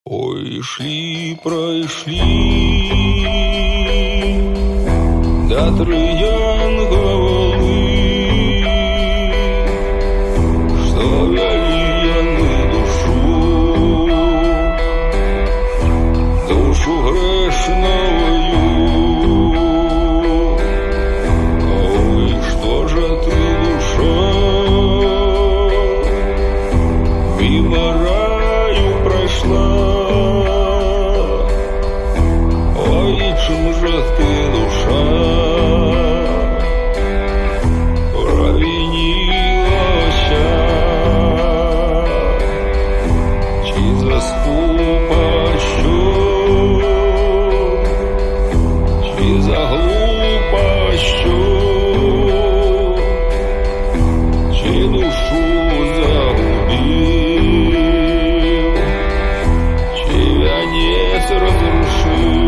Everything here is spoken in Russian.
Ой, шли, пройшли до Троянговы, что вели яны душу грешную. Ой, что же ты, душа, мимо раю прошла? Чем же ты, душа, провинилась, чи за скупостью, чи за глупостью, чи душу загубил, чи венец разрушил?